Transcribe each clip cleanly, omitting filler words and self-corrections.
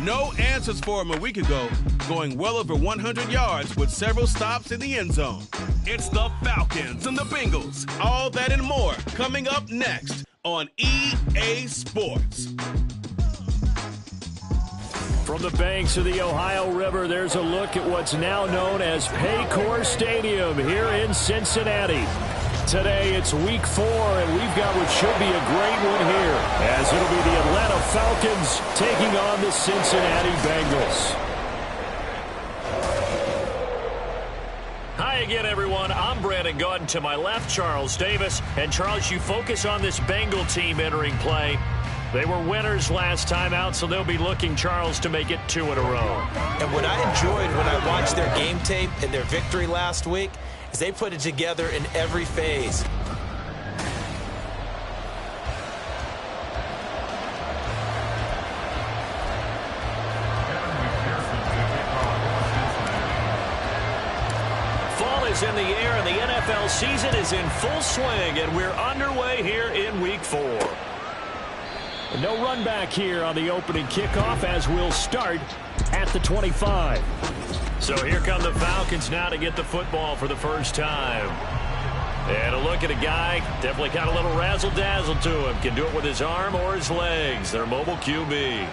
no answers for him a week ago, going well over 100 yards with several stops in the end zone. It's the Falcons and the Bengals. All that and more coming up next on EA Sports. From the banks of the Ohio River, there's a look at what's now known as Paycor Stadium here in Cincinnati. Today, it's week 4, and we've got what should be a great one here, as it'll be the Atlanta Falcons taking on the Cincinnati Bengals. Hi again, everyone. I'm Brandon Gaudin. To my left, Charles Davis. And, Charles, you focus on this Bengal team entering play. They were winners last time out, so they'll be looking, Charles, to make it 2 in a row. And what I enjoyed when I watched their game tape and their victory last week is they put it together in every phase. Fall is in the air, and the NFL season is in full swing, and we're underway here in week 4. No run back here on the opening kickoff as we'll start at the 25. So here come the Falcons now to get the football for the first time. And a look at a guy, definitely got a little razzle-dazzle to him. Can do it with his arm or his legs. Their mobile QB.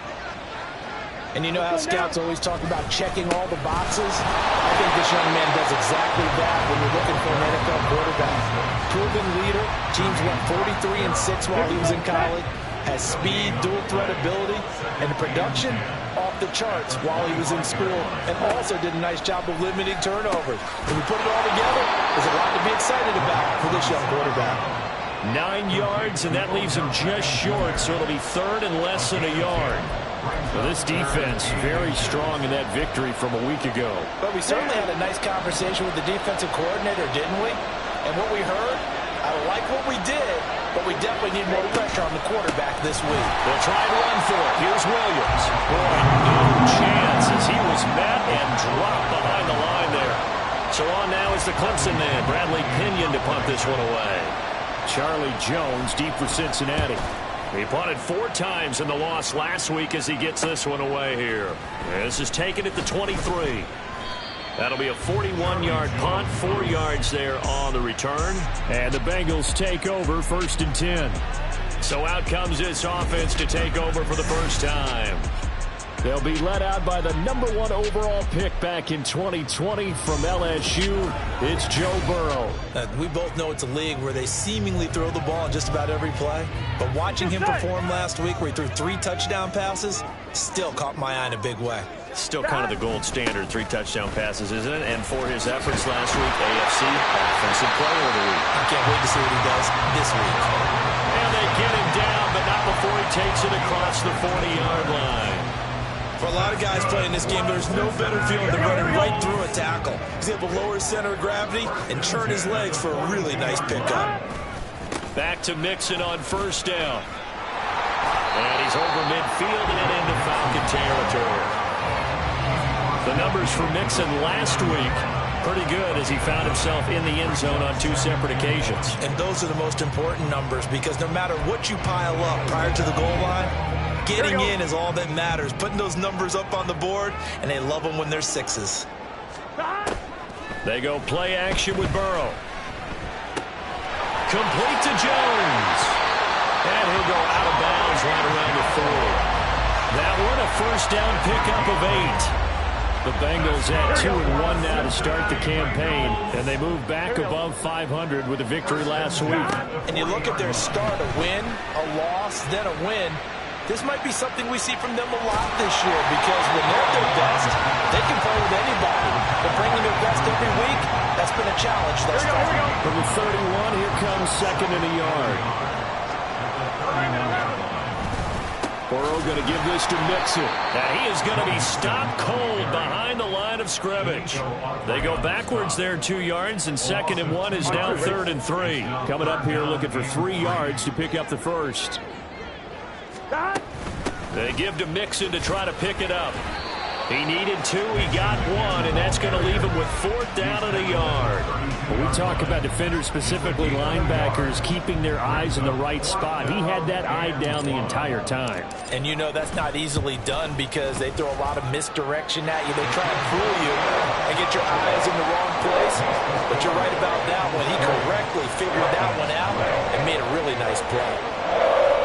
And you know how scouts always talk about checking all the boxes? I think this young man does exactly that when you're looking for an NFL quarterback. Proven leader. Teams went 43-6 while he was in college. Has speed, dual threat ability, and the production off the charts while he was in school, and also did a nice job of limiting turnovers. When we put it all together, there's a lot to be excited about for this young quarterback. 9 yards, and that leaves him just short, so it'll be third and less than a yard. Well, this defense very strong in that victory from a week ago. But we certainly had a nice conversation with the defensive coordinator, didn't we? And what we heard, I like what we did, but we definitely need more pressure on the quarterback this week. They'll try and run for it. Here's Williams. Boy, no chance as he was met and dropped behind the line there. So on now is the Clemson man, Bradley Pinion, to punt this one away. Charlie Jones deep for Cincinnati. He punted 4 times in the loss last week as he gets this one away here. This is taken at the 23. That'll be a 41-yard punt, 4 yards there on the return. And the Bengals take over 1st and 10. So out comes this offense to take over for the first time. They'll be led out by the #1 overall pick back in 2020 from LSU. It's Joe Burrow. We both know it's a league where they seemingly throw the ball in just about every play. But watching him perform last week where he threw 3 touchdown passes still caught my eye in a big way. Still kind of the gold standard, 3 touchdown passes, isn't it? And for his efforts last week, AFC Offensive Player of the Week. I can't wait to see what he does this week. And they get him down, but not before he takes it across the 40-yard line. For a lot of guys playing this game, there's no better feeling than running right through a tackle. He's able to lower his center of gravity and churn his legs for a really nice pickup. Back to Mixon on 1st down. And he's over midfield and into Falcon territory. The numbers for Mixon last week, pretty good as he found himself in the end zone on 2 separate occasions. And those are the most important numbers because no matter what you pile up prior to the goal line, getting in is all that matters. Putting those numbers up on the board, and they love them when they're 6s. They go play action with Burrow. Complete to Jones. And he'll go out of bounds right around the 4. That one a 1st down pickup of 8. The Bengals at 2-1 now to start the campaign, and they move back above 500 with a victory last week. And you look at their start, a win, a loss, then a win. This might be something we see from them a lot this year because when they're at their best, they can play with anybody. But bringing their best every week, that's been a challenge thus far. From the 31, here comes 2nd and a yard. Burrow going to give this to Mixon. Now he is going to be stopped cold behind the line of scrimmage. They go backwards there 2 yards, and 2nd and 1 is now 3rd and 3. Coming up here looking for 3 yards to pick up the first. They give to Mixon to try to pick it up. He needed 2, he got 1, and that's going to leave him with 4th down and a yard. When we talk about defenders, specifically linebackers, keeping their eyes in the right spot, he had that eye down the entire time. And you know that's not easily done because they throw a lot of misdirection at you. They try and fool you and get your eyes in the wrong place. But you're right about that one. He correctly figured that one out and made a really nice play.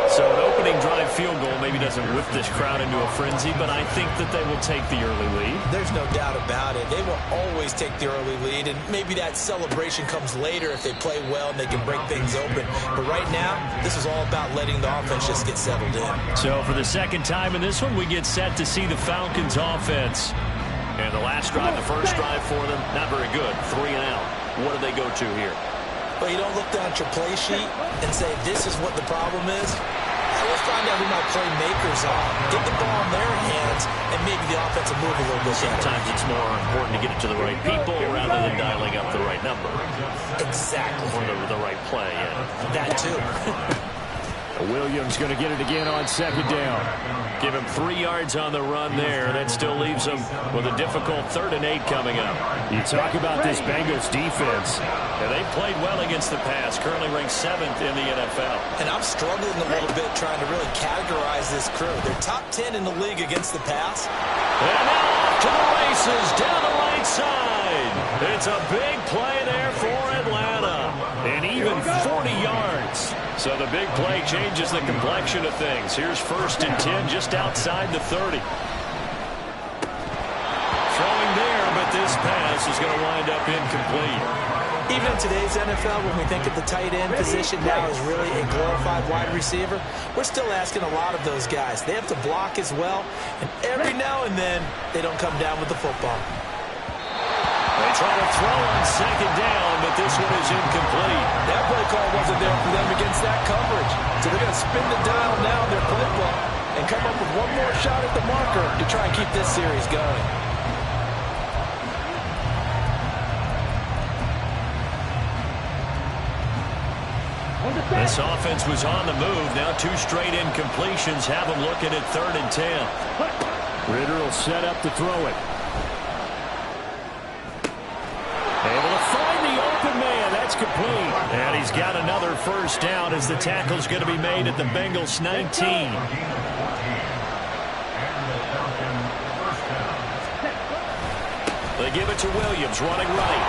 So an opening drive field goal maybe doesn't whip this crowd into a frenzy, but I think that they will take the early lead. There's no doubt about it. They will always take the early lead, and maybe that celebration comes later if they play well and they can break things open. But right now, this is all about letting the offense just get settled in. So for the second time in this one, we get set to see the Falcons offense. And the last drive, the first drive for them, not very good. 3 and out. What do they go to here? Well, you don't look down at your play sheet and say, this is what the problem is. Let's find out who my playmakers are. Get the ball in their hands, and maybe the offense will move a little bit better. Sometimes it's more important to get it to the right people rather than dialing up the right number. Exactly. Or the right play, yeah. That too. Williams going to get it again on 2nd down. Give him 3 yards on the run there. That still leaves him with a difficult 3rd and 8 coming up. You talk about this Bengals defense. Yeah, they played well against the pass, currently ranked 7th in the NFL. And I'm struggling a little bit trying to really categorize this crew. They're top 10 in the league against the pass. And now off to the races down the right side. It's a big play there for Atlanta. And even 40 yards. So the big play changes the complexion of things. Here's 1st and 10 just outside the 30. Throwing there, but this pass is going to wind up incomplete. Even in today's NFL, when we think of the tight end position now as really a glorified wide receiver, we're still asking a lot of those guys. They have to block as well, and every now and then they don't come down with the football. They try to throw on 2nd down, but this one is incomplete. That play call wasn't there for them against that coverage. So they're going to spin the dial now in their playbook and come up with one more shot at the marker to try and keep this series going. This offense was on the move. Now 2 straight incompletions have them looking at 3rd and 10. Ritter will set up to throw it. Able to find the open man. That's complete. And he's got another 1st down as the tackle's going to be made at the Bengals 19. They give it to Williams, running right.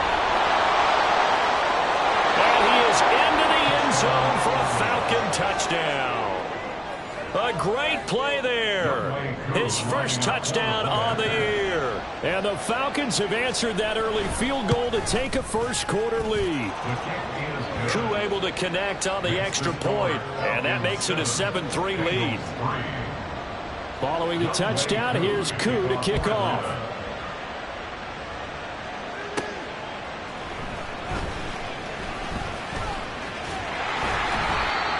And he is into the end zone for a Falcon touchdown. A great play there. His 1st touchdown on the year. And the Falcons have answered that early field goal to take a 1st quarter lead. Koo able to connect on the extra point, and that makes it a 7-3 lead. Following the touchdown, here's Koo to kick off.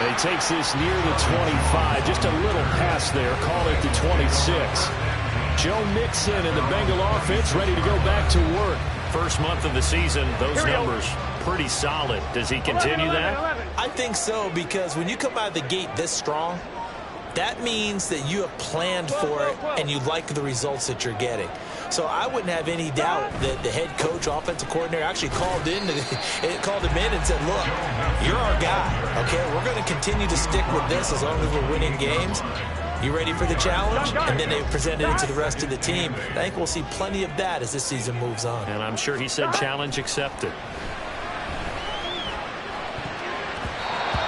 He takes this near the 25. Just a little pass there. Call it the 26. Joe Mixon and the Bengal offense ready to go back to work. First month of the season, those numbers pretty solid. Does he continue that? I think so, because when you come out of the gate this strong, that means that you have planned for it and you like the results that you're getting. So I wouldn't have any doubt that the head coach, offensive coordinator, actually called him in and said, look, you're our guy, okay? We're going to continue to stick with this as long as we're winning games. You ready for the challenge? And then they presented it to the rest of the team. I think we'll see plenty of that as this season moves on. And I'm sure he said challenge accepted.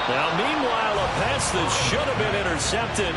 Now, meanwhile, a pass that should have been intercepted,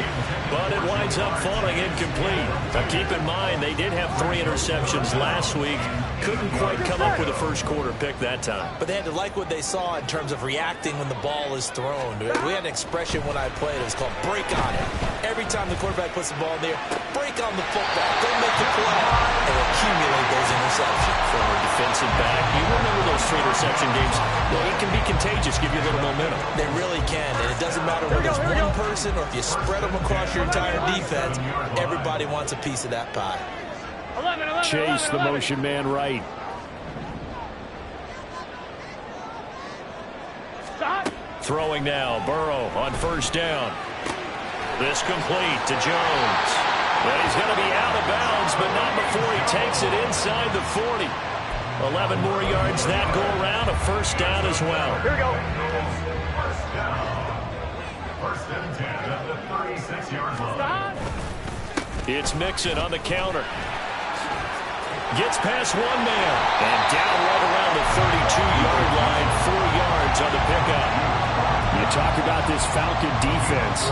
but it winds up falling incomplete. Now, keep in mind, they did have 3 interceptions last week. Couldn't quite come up with a first quarter pick that time. But they had to like what they saw in terms of reacting when the ball is thrown. We had an expression when I played. It was called break on it. Every time the quarterback puts the ball in there, break on the football. Go make the play and accumulate those interceptions. Former defensive back. You remember those 3 interception games. Well, it can be contagious, give you a little momentum. They really can, and it doesn't matter whether it's one person or if you spread them across your entire defense, everybody wants a piece of that pie. Chase, the motion man right. Throwing now, Burrow on first down. This complete to Jones. And he's going to be out of bounds, but not before he takes it inside the 40. 11 more yards that go around, a first down as well. Here we go. First and 10 at the 36-yard line. It's Mixon on the counter. Gets past one man. And down right around the 32-yard line, 4 yards on the pickup. You talk about this Falcon defense.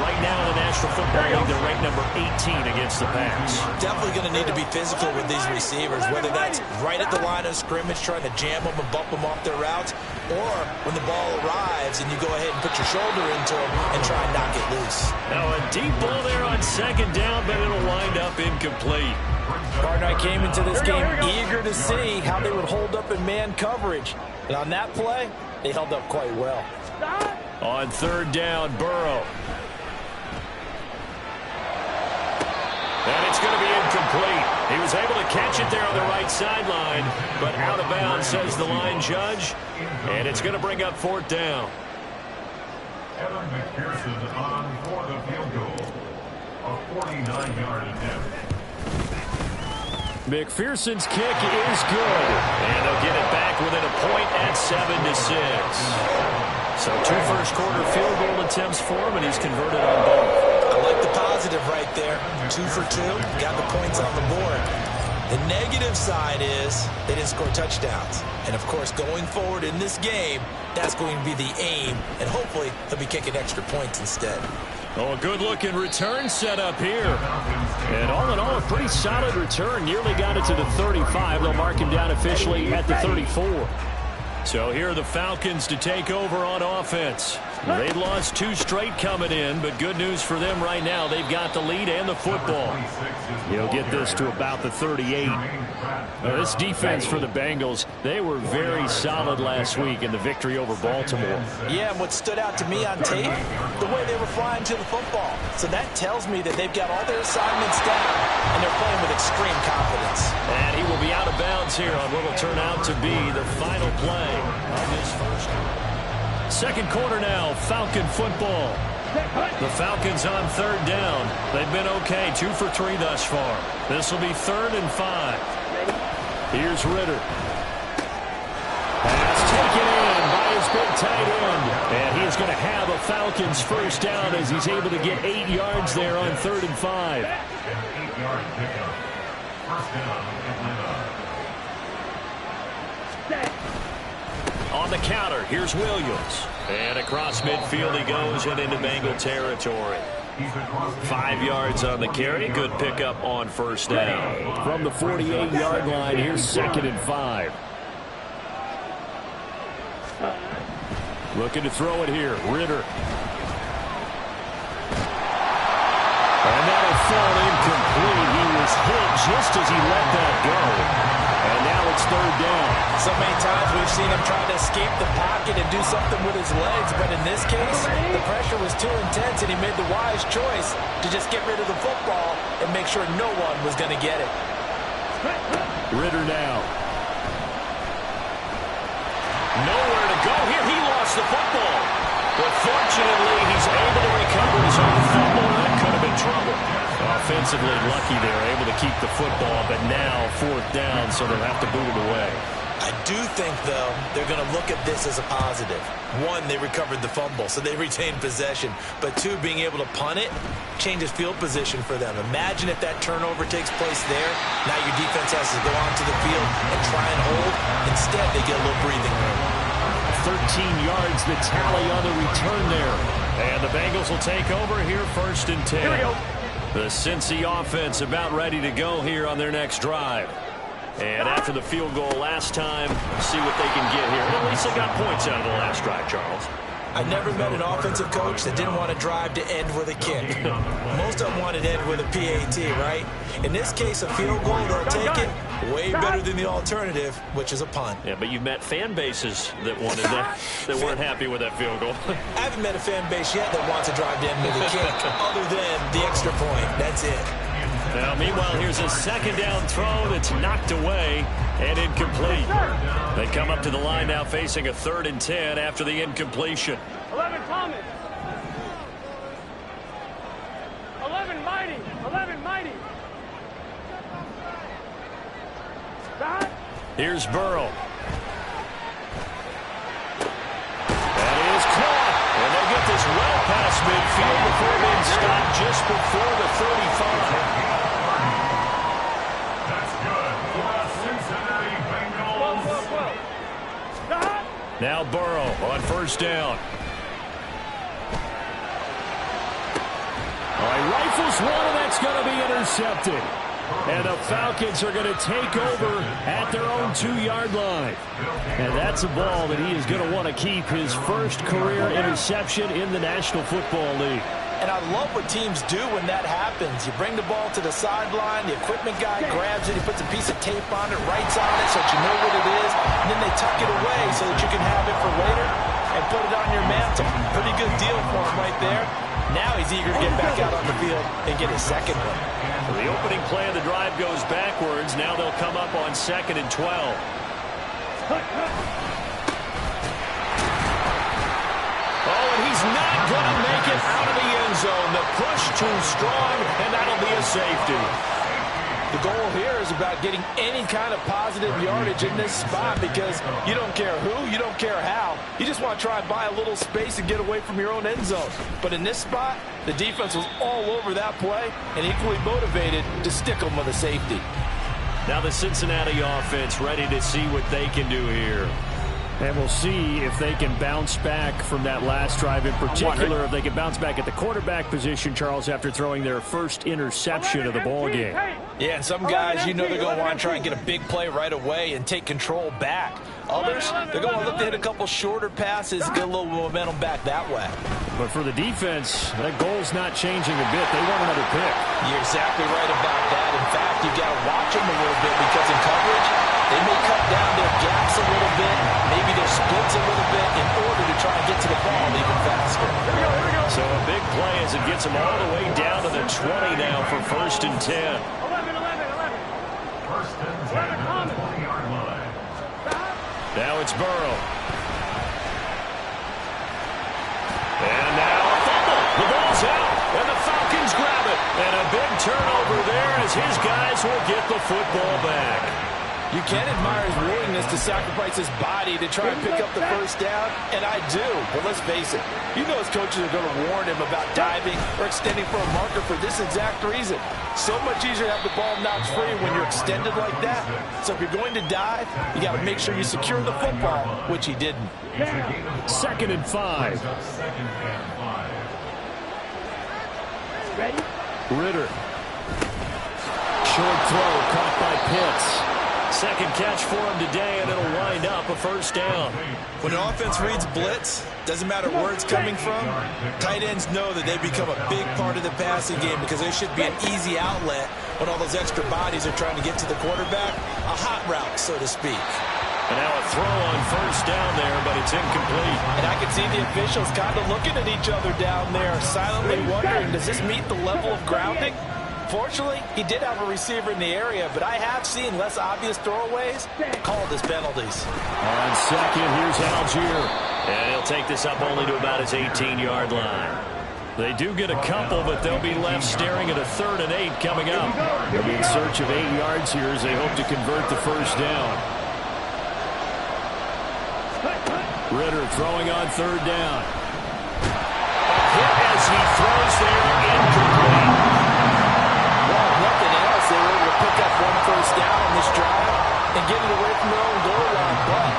Right now in the National Football League, they're ranked number 18 against the pass. Definitely going to need to be physical with these receivers, whether that's right at the line of scrimmage trying to jam them and bump them off their routes, or when the ball arrives and you go ahead and put your shoulder into them and try and knock it loose. Now a deep ball there on second down, but it'll wind up incomplete. Gardner came into this game eager to see how they would hold up in man coverage. And on that play, they held up quite well. On third down, Burrow. And it's going to be incomplete. He was able to catch it there on the right sideline, but out of bounds, says the line judge. And it's going to bring up fourth down. Evan McPherson on for the field goal. A 49-yard attempt. McPherson's kick is good. And they'll get it back within a point at 7-6. So 2 first-quarter field goal attempts for him, and he's converted on both. I like the positive right there. 2 for 2, got the points on the board. The negative side is they didn't score touchdowns. And, of course, going forward in this game, that's going to be the aim, and hopefully they'll be kicking extra points instead. Oh, a good-looking return set up here. And all in all, a pretty solid return. Nearly got it to the 35. They'll mark him down officially at the 34. So here are the Falcons to take over on offense. They'd lost 2 straight coming in, but good news for them right now. They've got the lead and the football. He'll get this to about the 38. This defense for the Bengals, they were very solid last week in the victory over Baltimore. Yeah, and what stood out to me on tape, the way they were flying to the football. So that tells me that they've got all their assignments down, and they're playing with extreme confidence. And he will be out of bounds here on what will turn out to be the final play of this first quarter. Second quarter now, Falcon football. The Falcons on third down. They've been okay, 2 for 3 thus far. This will be 3rd and 5. Here's Ritter. Pass taken in by his big tight end. And he is going to have a Falcons first down as he's able to get 8 yards there on 3rd and 5. An 8-yard pickup. First down, Atlanta. On the counter, here's Williams. And across midfield he goes and into Bengal territory. 5 yards on the carry. Good pickup on first down. From the 48-yard line, here's 2nd and 5. Looking to throw it here. Ritter. And that'll fall incomplete. He was hit just as he let that go. And now it's 3rd down. So many times we've seen him try to escape the pocket and do something with his legs, but in this case, the pressure was too intense and he made the wise choice to just get rid of the football and make sure no one was going to get it. Ritter now. Nowhere to go here. He lost the football. But fortunately, he's able to recover his own fumble. That could have been trouble. Offensively lucky they're able to keep the football, but now 4th down, so they'll have to boot it away. I do think, though, they're going to look at this as a positive. 1, they recovered the fumble, so they retained possession. But 2, being able to punt it changes field position for them. Imagine if that turnover takes place there. Now your defense has to go onto the field and try and hold. Instead, they get a little breathing room. 13 yards, the tally on the return there. And the Bengals will take over here 1st and 10. Here we go. The Cincy offense about ready to go here on their next drive. And after the field goal last time, see what they can get here. At least they got points out of the last drive, Charles. I never met an offensive coach that didn't want to drive to end with a kick. Most of them wanted to end with a PAT, right? In this case, a field goal, they'll take it. Way better than the alternative, which is a punt. Yeah, but you've met fan bases that wanted that, that weren't happy with that field goal. I haven't met a fan base yet that wants to drive to end with a kick, other than the extra point. That's it. Now, meanwhile, here's a 2nd down throw that's knocked away and incomplete. They come up to the line now facing a 3rd and 10 after the incompletion. 11 Thomas. 11 Mighty. 11 Mighty. Here's Burrow. That is caught. And they get this well past midfield before being stopped just before the 35. That's good for the Cincinnati Bengals. Now Burrow on first down. All right, rifles one, and that's going to be intercepted. And the Falcons are going to take over at their own 2-yard line. And that's a ball that he is going to want to keep, his first career interception in the National Football League. And I love what teams do when that happens. You bring the ball to the sideline, the equipment guy grabs it, he puts a piece of tape on it, writes on it so that you know what it is, and then they tuck it away so that you can have it for later and put it on your mantle. Pretty good deal for him right there. Now he's eager to get back out on the field and get his second one. So the opening play of the drive goes backwards. Now they'll come up on 2nd and 12. Oh, and he's not going to make it out of the end zone. The push too strong, and that'll be a safety. The goal here is about getting any kind of positive yardage in this spot because you don't care who, you don't care how. You just want to try and buy a little space and get away from your own end zone. But in this spot, the defense was all over that play and equally motivated to stick them with a safety. Now the Cincinnati offense ready to see what they can do here. And we'll see if they can bounce back from that last drive, in particular if they can bounce back at the quarterback position, Charles, after throwing their first interception of the ball game. Yeah, and some guys, you know they're going to want to try and get a big play right away and take control back. Others, they're going to look to hit a couple shorter passes, get a little momentum back that way. But for the defense, that goal's not changing a bit. They want another pick. You're exactly right about that. In fact, you've got to watch them a little bit because in coverage, they may cut down their gaps a little bit, maybe their splits a little bit in order to try and get to the ball even faster. Here we go. So a big play as it gets them all the way down to the 20 now for 1st and 10. 11. 1st and 10 at the 20-yard line. Now it's Burrow. And now a fumble. The ball's out, and the Falcons grab it. And a big turnover there as his guys will get the football back. You can admire his willingness to sacrifice his body to try and pick up the first down, and I do. But let's face it, you know his coaches are going to warn him about diving or extending for a marker for this exact reason. So much easier to have the ball knocked free when you're extended like that. So if you're going to dive, you got to make sure you secure the football, which he didn't. 2nd and 5. Ready? Ritter. Short throw caught by Pitts. Second catch for him today, and it'll wind up a first down. When an offense reads blitz, doesn't matter where it's coming from, tight ends know that they become a big part of the passing game because there should be an easy outlet when all those extra bodies are trying to get to the quarterback. A hot route, so to speak. And now a throw on first down there, but it's incomplete. And I can see the officials kind of looking at each other down there, silently wondering, does this meet the level of grounding? Fortunately, he did have a receiver in the area, but I have seen less obvious throwaways called as penalties. On second, here's Algier. And he'll take this up only to about his 18-yard line. They do get a couple, but they'll be left staring at a 3rd and 8 coming up. They'll be in search of 8 yards here as they hope to convert the first down. Ritter throwing on 3rd down. Hit as he throws there, incomplete. Well, nothing else. They were able to pick up one first down on this drive and get it away from their own goal line. But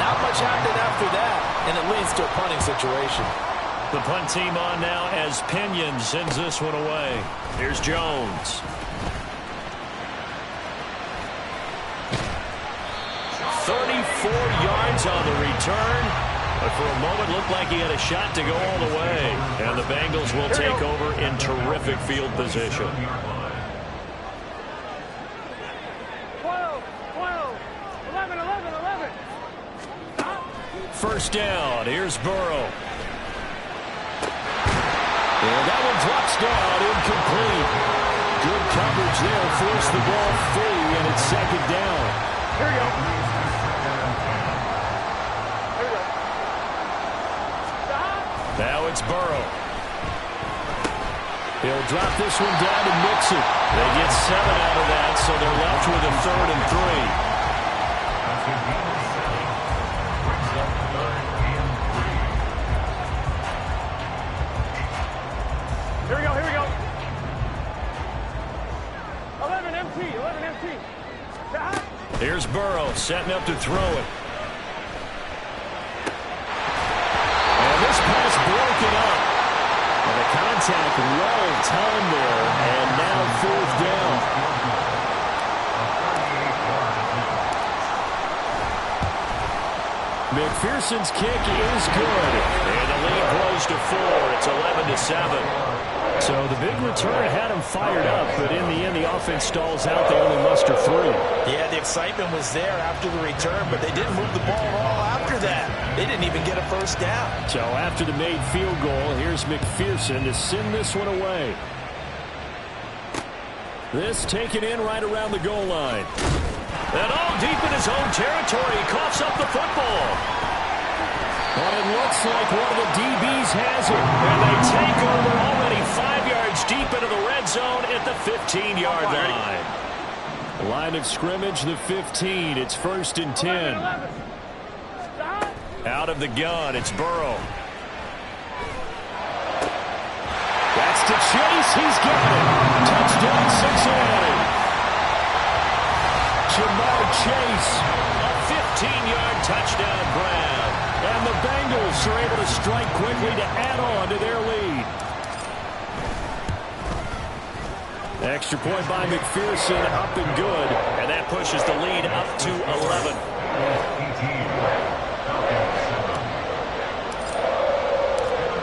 not much happened after that, and it leads to a punting situation. The punt team on now as Pinion sends this one away. Here's Jones. 34 yards on the return, but for a moment looked like he had a shot to go all the way. And the Bengals will take over in terrific field position. 1st down. Here's Burrow. And that one drops down, incomplete. Good coverage there, forced the ball free, and it's 2nd down. Here we go. Now it's Burrow. He'll drop this one down to Mixon. They get 7 out of that, so they're left with a 3rd and 3. Here's Burrow setting up to throw it. And this pass broken up. And the contact well timed there. And now 4th down. McPherson's kick is good. And the lead grows to 4. It's 11-7. So the big return had him fired up, but in the end, the offense stalls out. They only muster 3. Yeah, the excitement was there after the return, but they didn't move the ball at all after that. They didn't even get a first down. So after the made field goal, here's McPherson to send this one away. This taken in right around the goal line. And all deep in his own territory, he coughs up the football. But it looks like one of the DBs has it. And they take over already 5 yards deep into the red zone at the 15-yard line. Line of scrimmage, the 15. It's 1st and 10. Out of the gun, it's Burrow. That's to Chase. He's got it. Touchdown, Cincinnati. Jamar Chase. A 15-yard touchdown grab. And the Bengals are able to strike quickly to add on to their lead. Extra point by McPherson, up and good. And that pushes the lead up to 11.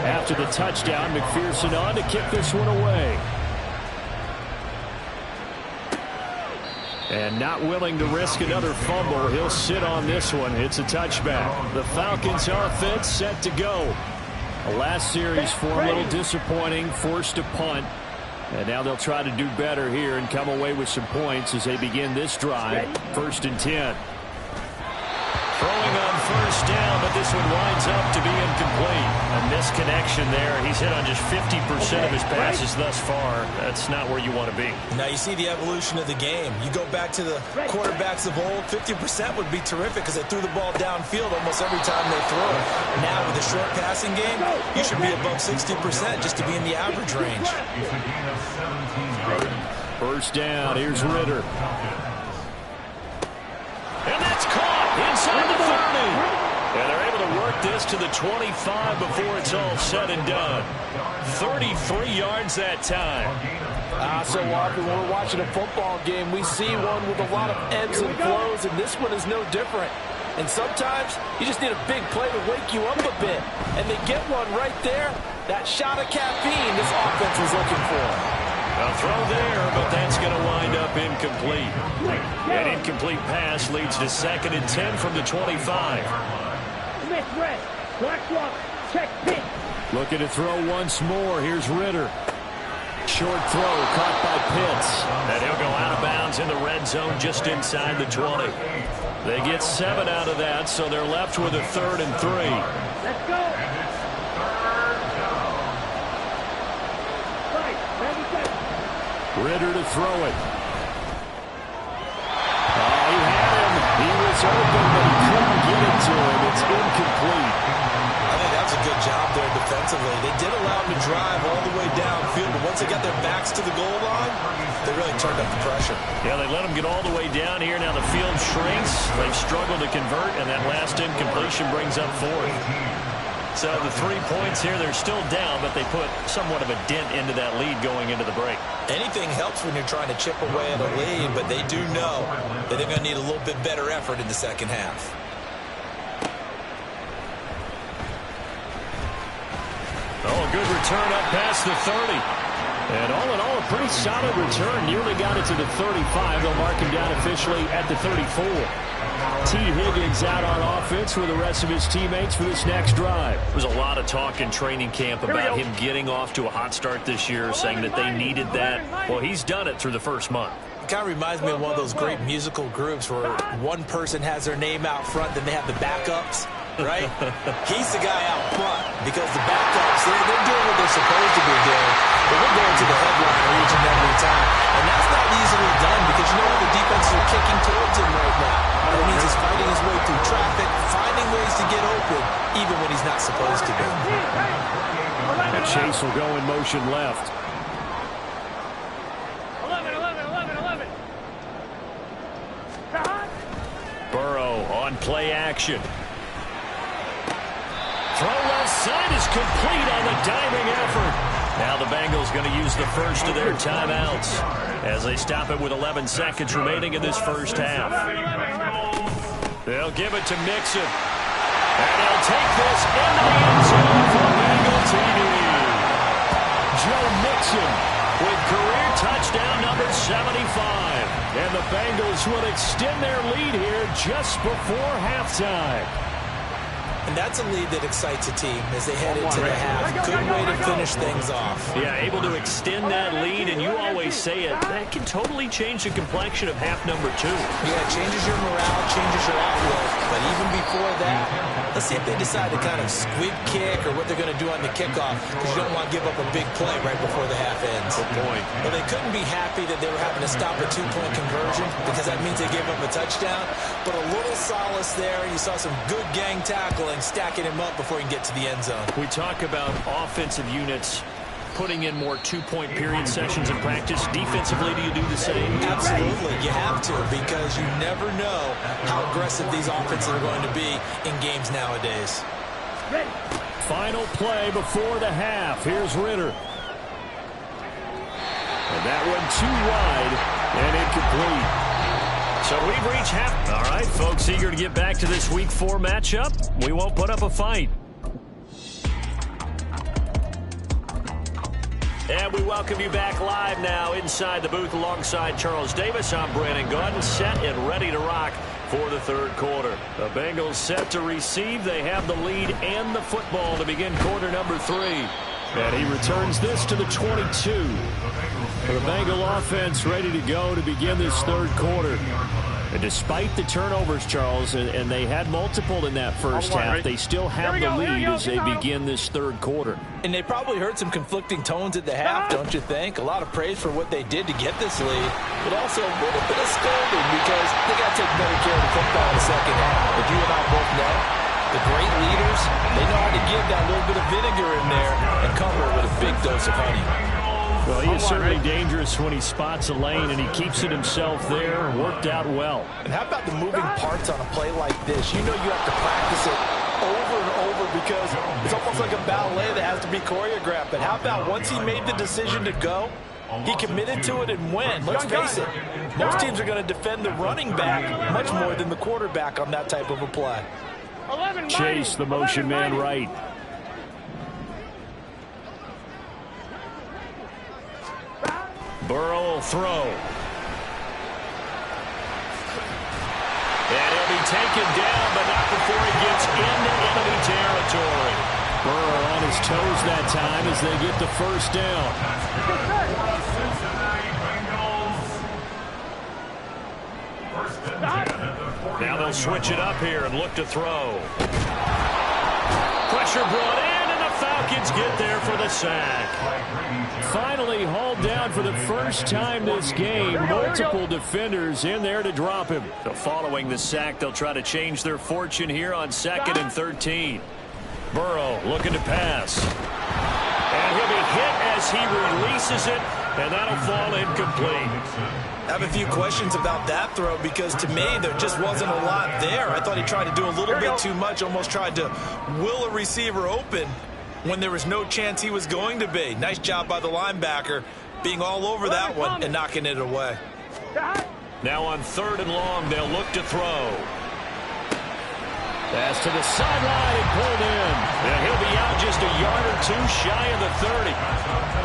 After the touchdown, McPherson on to kick this one away. And not willing to risk another fumble, he'll sit on this one. It's a touchback. The Falcons offense set to go. The last series for a little disappointing, forced to punt. And now they'll try to do better here and come away with some points as they begin this drive. 1st and 10. Throwing on first down, but this one winds up to be incomplete. A misconnection there. He's hit on just 50% of his passes thus far. That's not where you want to be. Now you see the evolution of the game. You go back to the quarterbacks of old, 50% would be terrific because they threw the ball downfield almost every time they throw it. Now with the short passing game, you should be above 60% just to be in the average range. First down, here's Ritter. And that's caught inside the 30. And they're able to work this to the 25 before it's all said and done. 33 yards that time. So often when we're watching a football game, we see one with a lot of ebbs and flows, and this one is no different. And sometimes you just need a big play to wake you up a bit. And they get one right there. That shot of caffeine this offense was looking for. A throw there, but that's going to wind up incomplete. An incomplete pass leads to 2nd and 10 from the 25. Looking to throw once more. Here's Ritter. Short throw caught by Pitts. And he'll go out of bounds in the red zone just inside the 20. They get 7 out of that, so they're left with a 3rd and 3. Let's go. Ritter to throw it. Oh, he had him. He was open, but he couldn't get it to him. It's incomplete. I think that was a good job there defensively. They did allow him to drive all the way downfield, but once they got their backs to the goal line, they really turned up the pressure. Yeah, they let him get all the way down here. Now the field shrinks. They've struggled to convert, and that last incompletion brings up 4th. So the 3 points here, they're still down, but they put somewhat of a dent into that lead going into the break. Anything helps when you're trying to chip away at a lead, but they do know that they're going to need a little bit better effort in the second half. Oh, a good return up past the 30. And all in all, a pretty solid return. Nearly got it to the 35. They'll mark him down officially at the 34. T. Higgins out on offense with the rest of his teammates for this next drive. There was a lot of talk in training camp about him getting off to a hot start this year, saying that they needed that. Well, he's done it through the first month. It kind of reminds me of one of those great musical groups where one person has their name out front, then they have the backups, right? He's the guy out front because the backups, they're doing what they're supposed to be doing, but we're going to the headline each and every time. And that's not easily done because you know what? The defenses are kicking towards him right now. That means he's fighting his way through traffic, finding ways to get open, even when he's not supposed to be. And Chase will go in motion left. 11. on play action. Throw left side is complete on the diving effort. Now the Bengals going to use the first of their timeouts as they stop it with 11 seconds remaining in this first half. They'll give it to Mixon. And he'll take this into the end zone for Bengal TD. Joe Mixon with career touchdown number 75. And the Bengals will extend their lead here just before halftime. And that's a lead that excites a team as they head into the half. Good way to finish things off. Yeah, able to extend that lead, and you always say it, that can totally change the complexion of half number 2. Yeah, it changes your morale, changes your outlook. But even before that, let's see if they decide to kind of squib kick or what they're going to do on the kickoff, because you don't want to give up a big play right before the half ends. Good point. Well, they couldn't be happy that they were having to stop a 2-point conversion, because that means they gave up a touchdown. But a little solace there, and you saw some good gang tackling, stacking him up before he can get to the end zone. We talk about offensive units putting in more 2-point period sessions in practice. Defensively, do you do the same? Absolutely. You have to, because you never know how aggressive these offenses are going to be in games nowadays. Final play before the half. Here's Ritter. And that one too wide and incomplete. So we've reached half. All right, folks, eager to get back to this Week 4 matchup. We won't put up a fight. And we welcome you back live now inside the booth alongside Charles Davis. I'm Brandon Gaudin, set and ready to rock for the third quarter. The Bengals set to receive. They have the lead and the football to begin quarter number 3. And he returns this to the 22. The Bengal offense ready to go to begin this third quarter. And despite the turnovers, Charles, and they had multiple in that first half, they still have the lead as they begin this third quarter. And they probably heard some conflicting tones at the half, don't you think? A lot of praise for what they did to get this lead, but also a little bit of scolding because they got to take better care of the football in the second half. But you and I both know the great leaders, they know how to give that little bit of vinegar in there and cover it with a big dose of honey. Well, he is certainly dangerous when he spots a lane, and he keeps it himself there. Worked out well. And how about the moving parts on a play like this? You know you have to practice it over and over because it's almost like a ballet that has to be choreographed. But how about once he made the decision to go, he committed to it and went. Let's face it, most teams are going to defend the running back much more than the quarterback on that type of a play. Chase, the motion man right. Burrow will throw. And he'll be taken down, but not before he gets into enemy territory. Burrow on his toes that time as they get the first down. Now they'll switch it up here and look to throw. Pressure brought in, and the Falcons get there for the sack. Finally hauled down for the first time this game. Multiple defenders in there to drop him. So following the sack, they'll try to change their fortune here on 2nd and 13. Burrow looking to pass. And he'll be hit as he releases it, and that'll fall incomplete. I have a few questions about that throw because to me there just wasn't a lot there. I thought he tried to do a little bit too much, almost tried to will a receiver open when there was no chance he was going to be. Nice job by the linebacker being all over that one and knocking it away. Now on 3rd and long, they'll look to throw. Pass to the sideline and pulled in. Yeah, he'll be out just a yard or two shy of the 30.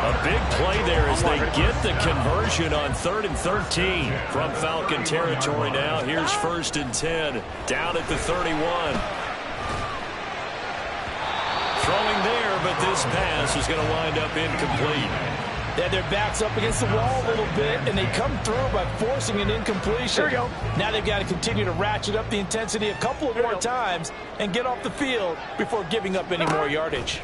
A big play there as they get the conversion on 3rd and 13 from Falcon territory now. Here's 1st and 10 down at the 31. Throwing there, but this pass is going to wind up incomplete. Yeah, their backs up against the wall a little bit, and they come through by forcing an incompletion. Here we go. Now they've got to continue to ratchet up the intensity a couple of more times and get off the field before giving up any more yardage.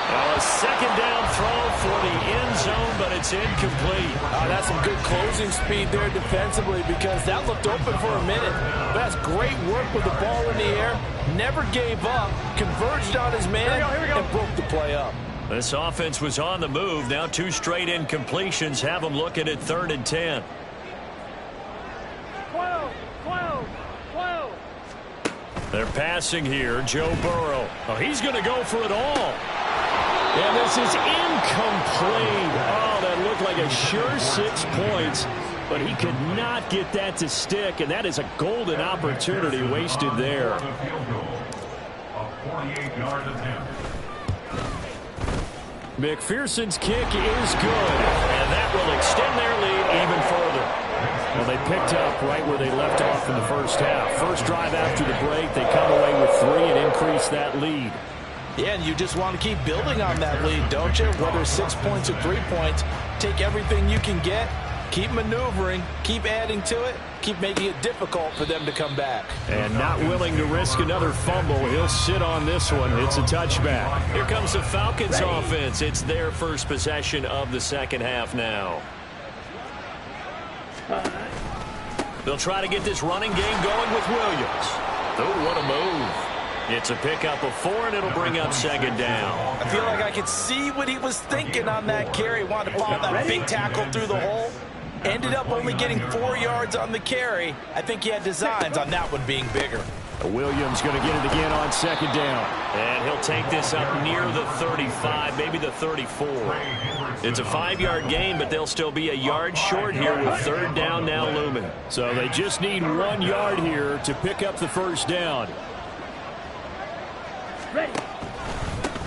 Well, a 2nd down throw for the end zone, but it's incomplete. That's some good closing speed there defensively because that looked open for a minute. That's great work with the ball in the air. Never gave up, converged on his man, and broke the play up. This offense was on the move. Now 2 straight incompletions have them looking at 3rd and 10. They're passing here. Joe Burrow. Oh, he's going to go for it all. And this is incomplete. Oh, that looked like a sure 6 points. But he could not get that to stick. And that is a golden opportunity wasted there. McPherson's kick is good. And that will extend their lead even further. Well, they picked up right where they left off in the first half. First drive after the break, they come away with 3 and increase that lead. Yeah, and you just want to keep building on that lead, don't you? Whether it's 6 points or 3 points, take everything you can get, keep maneuvering, keep adding to it, keep making it difficult for them to come back. And not willing to risk another fumble. He'll sit on this one. It's a touchback. Here comes the Falcons offense. It's their first possession of the second half now. They'll try to get this running game going with Williams. Oh, what a move. It's a pickup of 4, and it'll bring up second down. I feel like I could see what he was thinking on that carry. Wanted to pop that big tackle through the hole. Ended up only getting 4 yards on the carry. I think he had designs on that one being bigger. Williams going to get it again on second down. And he'll take this up near the 35, maybe the 34. It's a 5-yard gain, but they'll still be a yard short here with third down now looming. So they just need 1 yard here to pick up the first down. Ready.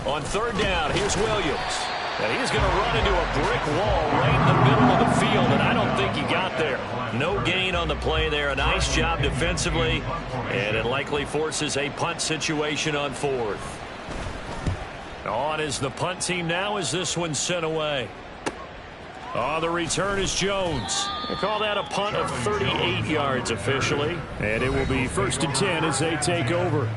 On third down, here's Williams. And he's going to run into a brick wall right in the middle of the field, and I don't think he got there. No gain on the play there. A nice job defensively, and it likely forces a punt situation on 4th. On is the punt team now as this one's sent away. Oh, the return is Jones. They call that a punt of 38 yards officially, and it will be 1st and 10 as they take over.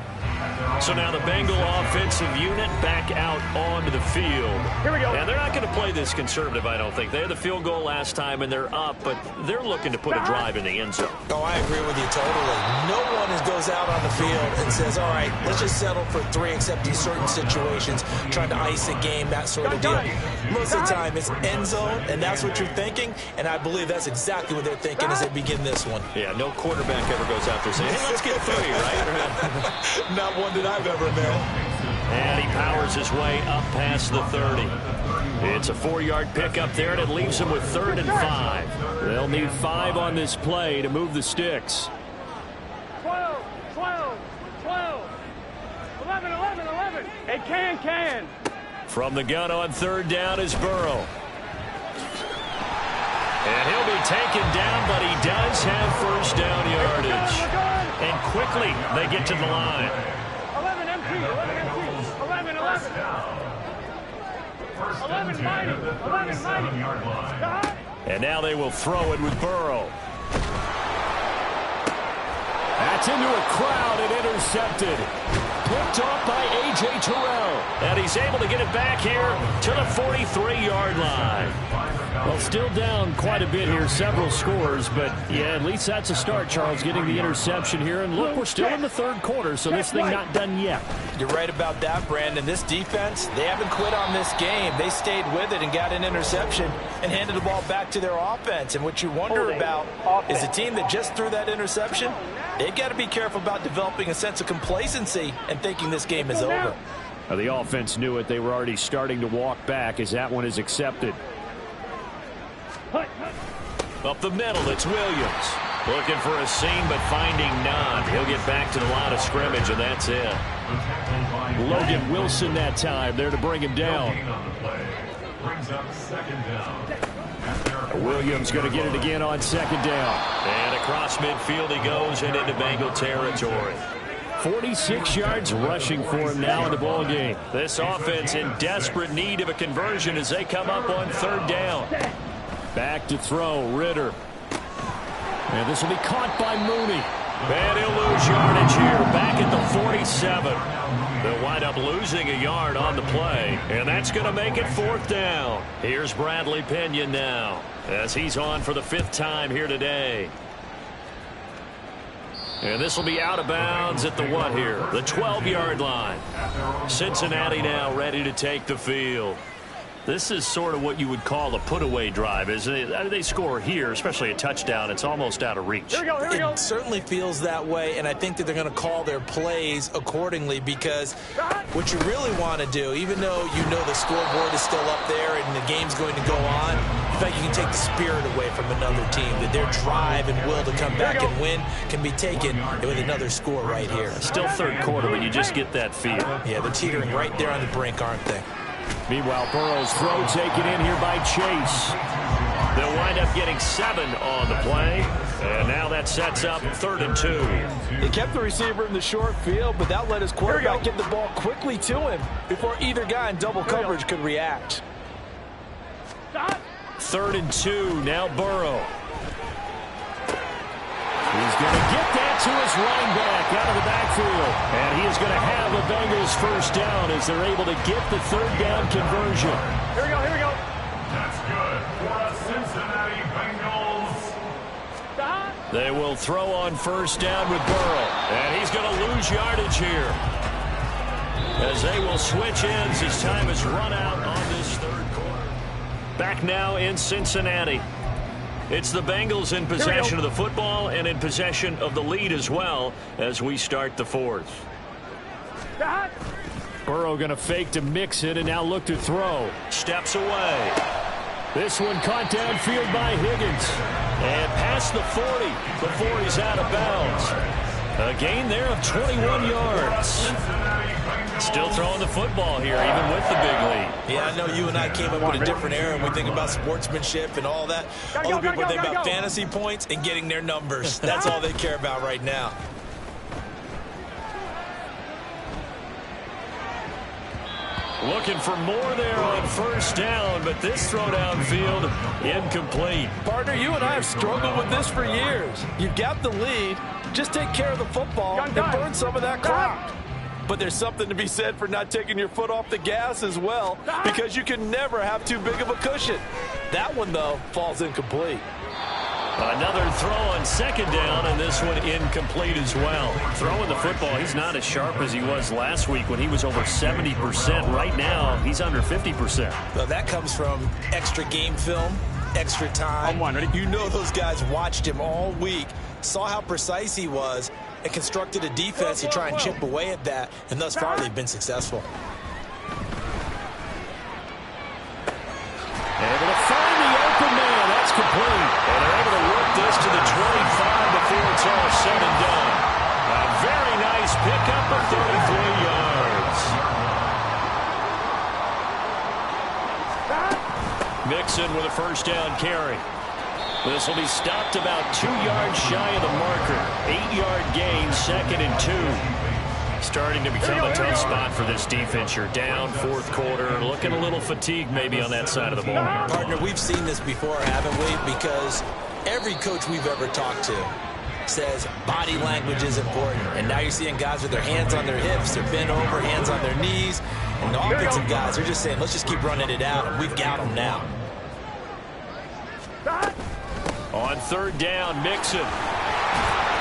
So now the Bengal offensive unit back out onto the field. Here we go. And they're not going to play this conservative, I don't think. They had the field goal last time, and they're up, but they're looking to put a drive in the end zone. Oh, I agree with you totally. No one goes out on the field and says, all right, let's just settle for 3, except in certain situations, trying to ice a game, that sort of deal. Most of the time, it's end zone, and that's what you're thinking, and I believe that's exactly what they're thinking as they begin this one. Yeah, no quarterback ever goes out there saying, hey, let's get 3, right? Not one that I've ever met. And he powers his way up past the 30. It's a 4-yard pickup there, and it leaves him with 3rd and 5. They'll need 5 on this play to move the sticks. 12, 12, 12, 11, 11, 11. It can. From the gun on third down is Burrow. And he'll be taken down, but he does have first down yardage. And quickly they get to the line. 11 empty, 11 empty, 11, 11. 11 mighty, 11 mighty. And now they will throw it with Burrow. That's into a crowd and intercepted. Picked off by A.J. Terrell. And he's able to get it back here to the 43-yard line. Well, still down quite a bit here, several scores, but yeah, at least that's a start, Charles, getting the interception here. And look, we're still in the third quarter, so this thing not done yet. You're right about that, Brandon. This defense, they haven't quit on this game. They stayed with it and got an interception and handed the ball back to their offense. And what you wonder about is a team that just threw that interception, they've got to be careful about developing a sense of complacency and thinking this game is over. Now, the offense knew it. They were already starting to walk back as that one is accepted. Up the middle, it's Williams. Looking for a seam, but finding none. He'll get back to the line of scrimmage, and that's it. Logan Wilson that time there to bring him down. Williams going to get it again on second down. And across midfield he goes and into Bengal territory. 46 yards rushing for him now in the ball game. This offense in desperate need of a conversion as they come up on third down. Back to throw, Ritter. And this will be caught by Mooney. And he'll lose yardage here, back at the 47. They'll wind up losing a yard on the play, and that's going to make it fourth down. Here's Bradley Pinion now, as he's on for the 5th time here today. And this will be out of bounds at the what here? The 12-yard line. Cincinnati now ready to take the field. This is sort of what you would call a put-away drive, isn't it? I mean, they score here, especially a touchdown. It's almost out of reach. Here we go. It certainly feels that way, and I think that they're going to call their plays accordingly, because what you really want to do, even though you know the scoreboard is still up there and the game's going to go on, in fact, you can take the spirit away from another team, that their drive and will to come back and win can be taken with another score right here. Still third quarter, but you just get that feel. Yeah, they're teetering right there on the brink, aren't they? Meanwhile, Burrow's throw taken in here by Chase. They'll wind up getting 7 on the play, and now that sets up 3rd and 2. He kept the receiver in the short field, but that let his quarterback get the ball quickly to him before either guy in double coverage could react. 3rd and 2, now Burrow. He's going to get that to his running back out of the backfield. And he is going to have the Bengals first down as they're able to get the 3rd down conversion. Here we go. That's good for the Cincinnati Bengals. They will throw on 1st down with Burrow. And he's going to lose yardage here, as they will switch ends as time has run out on this 3rd quarter. Back now in Cincinnati. It's the Bengals in possession of the football and in possession of the lead as well as we start the 4th. Burrow going to fake to Mixon and now look to throw. Steps away. This one caught downfield by Higgins. And past the 40 before he's out of bounds. A gain there of 21 yards. Still throwing the football here, even with the big lead. Yeah, I know you and I came up with a different era and we think about sportsmanship and all that. Other people think about fantasy points and getting their numbers. That's all they care about right now. Looking for more there on 1st down, but this throw downfield incomplete. Partner, you and I have struggled with this for years. You've got the lead. Just take care of the football and burn some of that clock. But there's something to be said for not taking your foot off the gas as well, because you can never have too big of a cushion. That one, though, falls incomplete. Another throw on 2nd down, and this one incomplete as well. Throwing the football, he's not as sharp as he was last week when he was over 70%. Right now, he's under 50%. Well, that comes from extra game film, extra time. You know those guys watched him all week, saw how precise he was, and constructed a defense to try and chip away at that, and thus far they've been successful. Able to find the open man. That's complete. And they're able to work this to the 25 before it's all said and done. A very nice pickup of 33 yards. Mixon with a 1st down carry. This will be stopped about 2 yards shy of the marker. 8-yard gain, 2nd and 2. Starting to become a tough spot for this defense. You're down 4th quarter, looking a little fatigued maybe on that side of the ball. Partner, we've seen this before, haven't we? Because every coach we've ever talked to says body language is important. And now you're seeing guys with their hands on their hips, they're bent over, hands on their knees. And the offensive guys are just saying, let's just keep running it out, and we've got them now. On 3rd down, Mixon.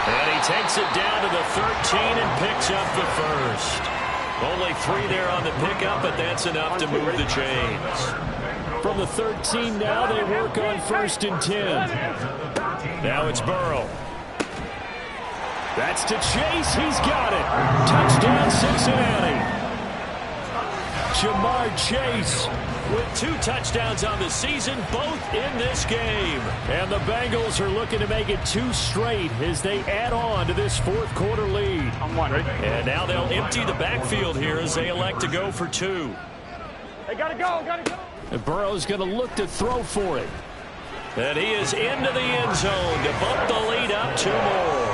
And he takes it down to the 13 and picks up the 1st. Only 3 there on the pickup, but that's enough to move the chains. From the 13 now, they work on 1st and 10. Now it's Burrow. That's to Chase. He's got it. Touchdown, Cincinnati. Jamar Chase with 2 touchdowns on the season, both in this game. And the Bengals are looking to make it 2 straight as they add on to this 4th quarter lead. And now they'll empty the backfield here as they elect to go for 2. They gotta go. And Burrow's going to look to throw for it. And he is into the end zone to bump the lead up 2 more.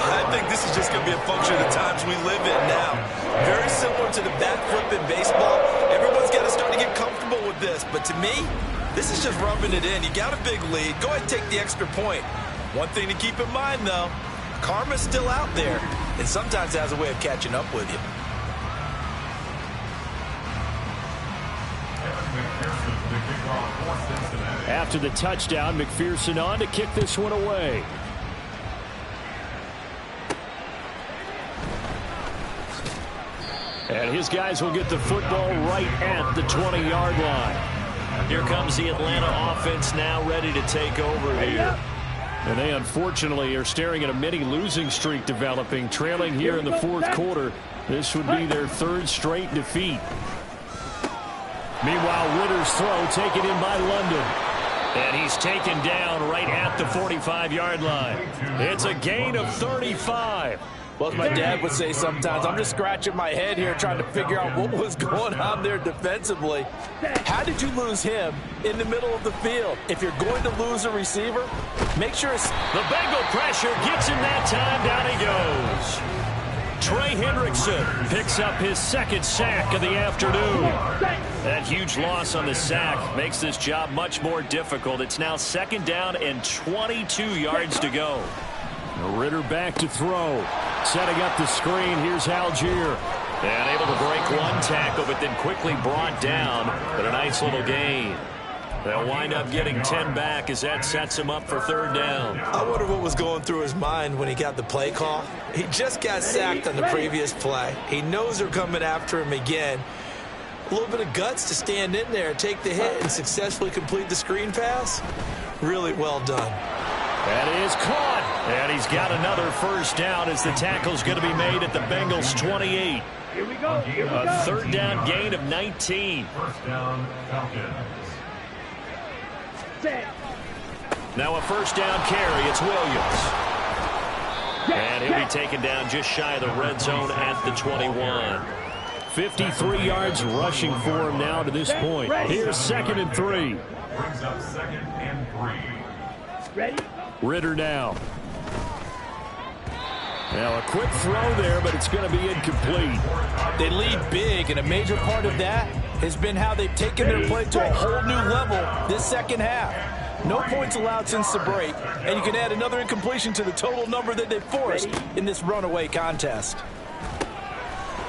I think this is just going to be a function of the times we live in now. Very similar to the bat flip in baseball. Everyone's got to start to get comfortable with this. But to me, this is just rubbing it in. You got a big lead. Go ahead and take the extra point. One thing to keep in mind, though, karma's still out there. And sometimes it has a way of catching up with you. After the touchdown, McPherson on to kick this one away. And his guys will get the football right at the 20-yard line. Here comes the Atlanta offense now ready to take over here. And they unfortunately are staring at a mini losing streak developing, trailing here in the fourth quarter. This would be their third straight defeat. Meanwhile, Ritter's throw taken in by London. And he's taken down right at the 45-yard line. It's a gain of 35. Well, as my dad would say sometimes, I'm just scratching my head here trying to figure out what was going on there defensively. How did you lose him in the middle of the field? If you're going to lose a receiver, make sure it's... The Bengal pressure gets him that time. Down he goes. Trey Hendrickson picks up his second sack of the afternoon. That huge loss on the sack makes this job much more difficult. It's now 2nd down and 22 yards to go. Ritter back to throw. Setting up the screen. Here's Algier. And able to break one tackle, but then quickly brought down. But a nice little gain. They'll wind up getting 10 back as that sets him up for 3rd down. I wonder what was going through his mind when he got the play call. He just got sacked on the previous play. He knows they're coming after him again. A little bit of guts to stand in there, take the hit, and successfully complete the screen pass. Really well done. That is caught. And he's got another 1st down as the tackle's going to be made at the Bengals 28. Here we go. Here we go. A 3rd down gain of 19. 1st down, Falcons. Now a 1st down carry. It's Williams. And he'll be taken down just shy of the red zone at the 21. 53 yards rushing for him now to this point. Here's 2nd and 3. Brings up 2nd and 3. Ready? Ritter now. Now a quick throw there, but it's going to be incomplete. They lead big, and a major part of that has been how they've taken their play to a whole new level this 2nd half. No points allowed since the break, and you can add another incompletion to the total number that they forced in this runaway contest.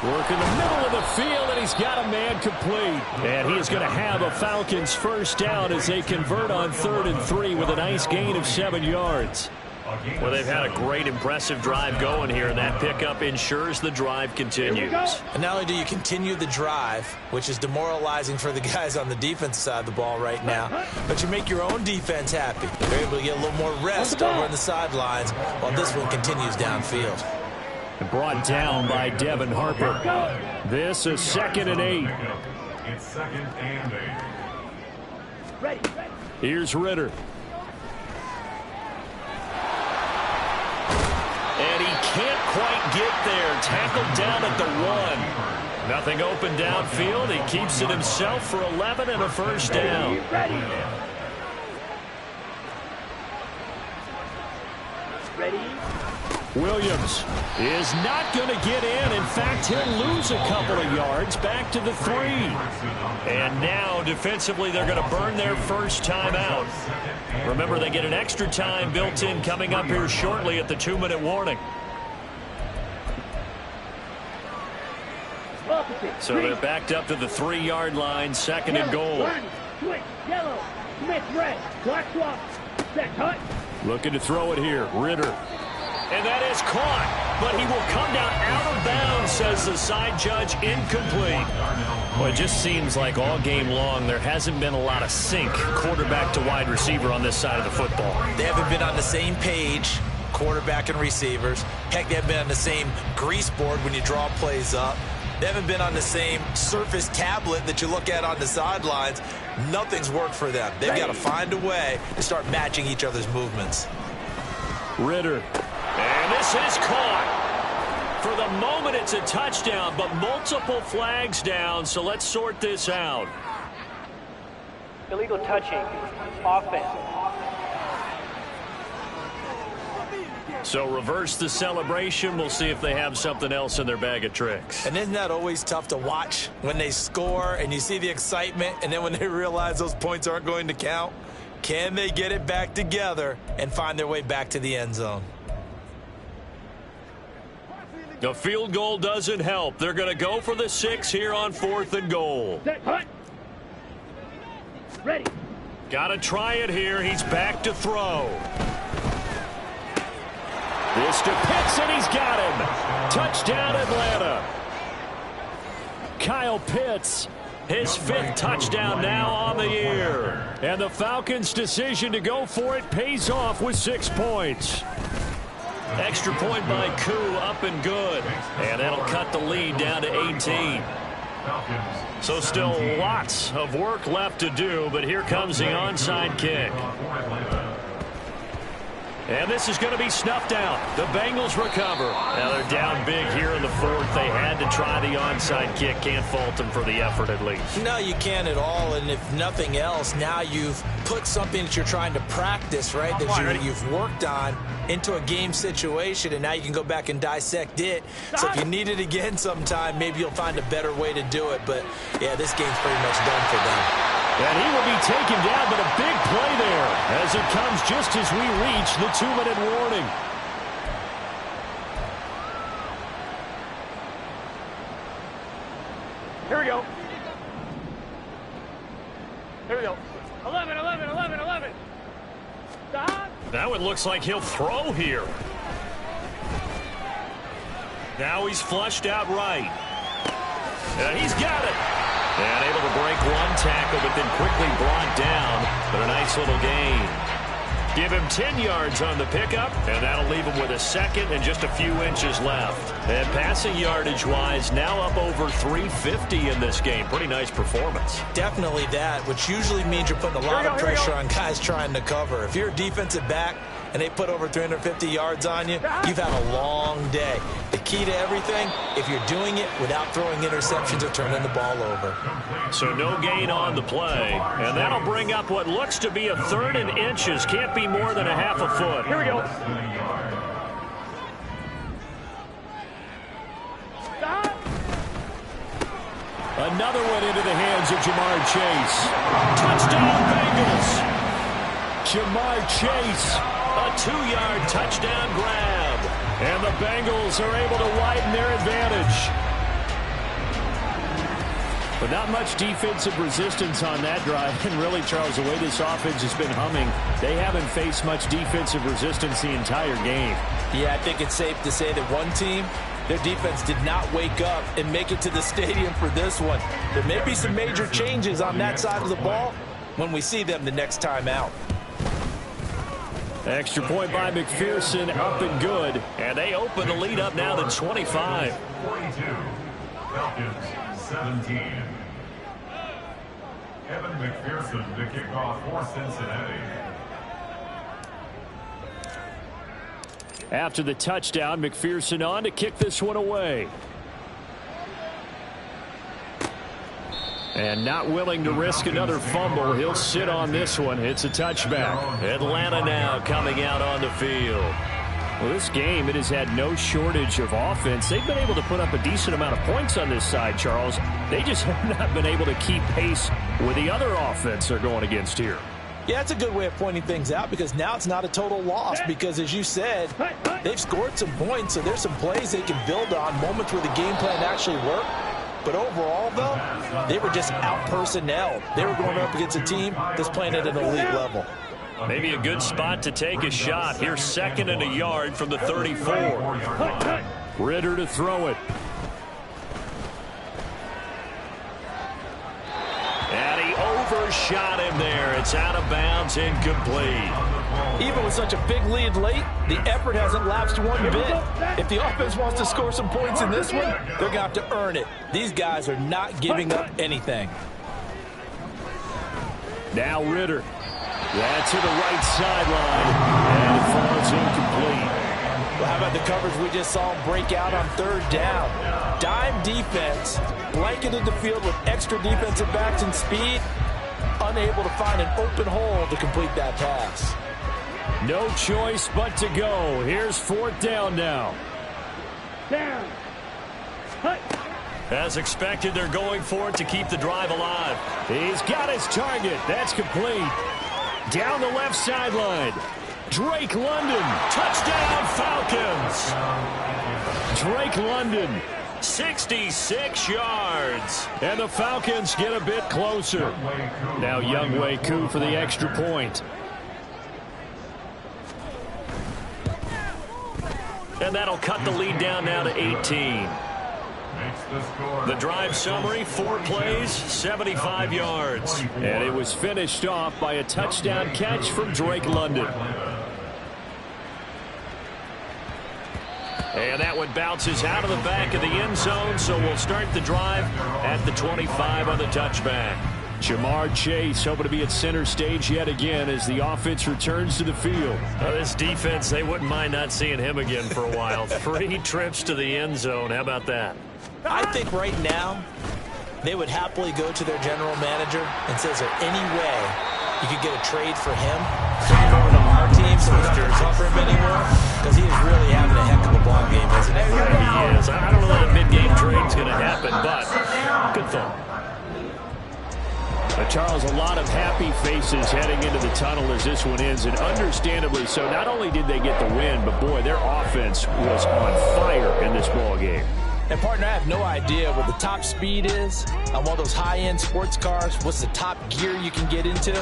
Work in the middle of the field, and he's got a man complete. And he is going to have a Falcons 1st down as they convert on 3rd and 3 with a nice gain of 7 yards. Well, they've had a great, impressive drive going here, and that pickup ensures the drive continues. And not only do you continue the drive, which is demoralizing for the guys on the defensive side of the ball right now, but you make your own defense happy. They're able to get a little more rest over on the sidelines while this one continues downfield. Brought down by Devin Harper. This is 2nd and 8. It's 2nd and 8. Ready. Here's Ritter. And he can't quite get there. Tackled down at the 1. Nothing open downfield. He keeps it himself for 11 and a 1st down. Ready. Williams is not going to get in. In fact, he'll lose a couple of yards back to the 3. And now, defensively, they're going to burn their 1st time out. Remember, they get an extra time built in coming up here shortly at the 2-minute warning. So they're backed up to the 3-yard line, 2nd and goal. Switch, yellow, Smith, red, black swap, set, cut. Looking to throw it here. Ritter. And that is caught, but he will come down out of bounds, says the side judge, incomplete. Well, it just seems like all game long there hasn't been a lot of sync quarterback to wide receiver on this side of the football. They haven't been on the same page, quarterback and receivers. Heck, they haven't been on the same grease board when you draw plays up. They haven't been on the same Surface tablet that you look at on the sidelines. Nothing's worked for them. They've got to find a way to start matching each other's movements. Ritter. And this is caught. For the moment, it's a touchdown, but multiple flags down, so let's sort this out. Illegal touching. Offense. So reverse the celebration. We'll see if they have something else in their bag of tricks. And isn't that always tough to watch when they score and you see the excitement, and then when they realize those points aren't going to count? Can they get it back together and find their way back to the end zone? The field goal doesn't help. They're going to go for the 6 here on 4th and goal. Set, cut. Ready. Got to try it here. He's back to throw. This to Pitts, and he's got him. Touchdown, Atlanta. Kyle Pitts. His 5th touchdown now on the year. And the Falcons' decision to go for it pays off with 6 points. Extra point by Koo, up and good. And that'll cut the lead down to 18. So still lots of work left to do, but here comes the onside kick. And this is going to be snuffed out. The Bengals recover. Now they're down big here in the 4th. They had to try the onside kick. Can't fault them for the effort at least. No, you can't at all. And if nothing else, now you've put something that you're trying to practice, right, that you've worked on into a game situation, and now you can go back and dissect it. So if you need it again sometime, maybe you'll find a better way to do it. But, yeah, this game's pretty much done for them. And he will be taken down, but a big play there as it comes just as we reach the 2-minute warning. Here we go. Here we go. 11, 11, 11, 11. Stop. Now it looks like he'll throw here. Now he's flushed out right. And he's got it. And able to break one tackle, but then quickly brought down. But a nice little gain. Give him 10 yards on the pickup, and that'll leave him with a second and just a few inches left. And passing yardage-wise, now up over 350 in this game. Pretty nice performance. Definitely that, which usually means you're putting a lot of pressure on guys trying to cover. If you're a defensive back and they put over 350 yards on you, you've had a long day. The key to everything, if you're doing it without throwing interceptions or turning the ball over. So no gain on the play, and that'll bring up what looks to be a 3rd and inches. Can't be more than a half a foot. Here we go. Another one into the hands of Jamar Chase. Touchdown, Bengals. Jamar Chase, a 2-yard touchdown grab. And the Bengals are able to widen their advantage. But not much defensive resistance on that drive. And really, Charles, the way this offense has been humming, they haven't faced much defensive resistance the entire game. Yeah, I think it's safe to say that one team, their defense did not wake up and make it to the stadium for this one. There may be some major changes on that side of the ball when we see them the next time out. Extra point by McPherson, up and good. And they open the lead up now to 25. 42. Falcons 17. Evan McPherson to kick off for Cincinnati. After the touchdown, McPherson on to kick this one away. And not willing to risk another fumble. He'll sit on this one. It's a touchback. Atlanta now coming out on the field. Well, this game, it has had no shortage of offense. They've been able to put up a decent amount of points on this side, Charles. They just have not been able to keep pace with the other offense they're going against here. Yeah, it's a good way of pointing things out because now it's not a total loss because, as you said, they've scored some points, so there's some plays they can build on, moments where the game plan actually worked. But overall, though, they were just out-personnel. They were going up against a team that's playing at an elite level. Maybe a good spot to take a shot. Here's 2nd and a yard from the 34. Ritter to throw it. And he overshot him there. It's out of bounds, incomplete. Even with such a big lead late, the effort hasn't lapsed one bit. If the offense wants to score some points in this one, they're going to have to earn it. These guys are not giving up anything. Now Ritter. That's to the right sideline. And it falls incomplete. Well, how about the coverage we just saw break out on 3rd down? Dime defense, blanketed the field with extra defensive backs and speed, unable to find an open hole to complete that pass. No choice but to go. Here's 4th down now. Down. Hut. As expected, they're going for it to keep the drive alive. He's got his target. That's complete. Down the left sideline. Drake London. Touchdown, Falcons. Drake London. 66 yards. And the Falcons get a bit closer. Now Younghoe Koo for the extra point. And that'll cut the lead down now to 18. The drive summary, 4 plays, 75 yards. And it was finished off by a touchdown catch from Drake London. And that one bounces out of the back of the end zone, so we'll start the drive at the 25 on the touchback. Jamar Chase hoping to be at center stage yet again as the offense returns to the field. This defense, they wouldn't mind not seeing him again for a while. 3 trips to the end zone. How about that? I think right now they would happily go to their general manager and say, is there any way you could get a trade for him to move over to our team so we don't have to cover him anymore? Because he is really having a heck of a ball game, isn't he? He is. I don't know that a mid-game trade's going to happen, but good thought. Charles, a lot of happy faces heading into the tunnel as this one ends, and understandably so. Not only did they get the win, but boy, their offense was on fire in this ball game. And partner, I have no idea what the top speed is on one of those high-end sports cars. What's the top gear you can get into?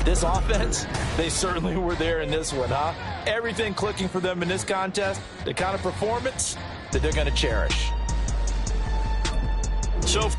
This offense, they certainly were there in this one, huh? Everything clicking for them in this contest, the kind of performance that they're going to cherish. So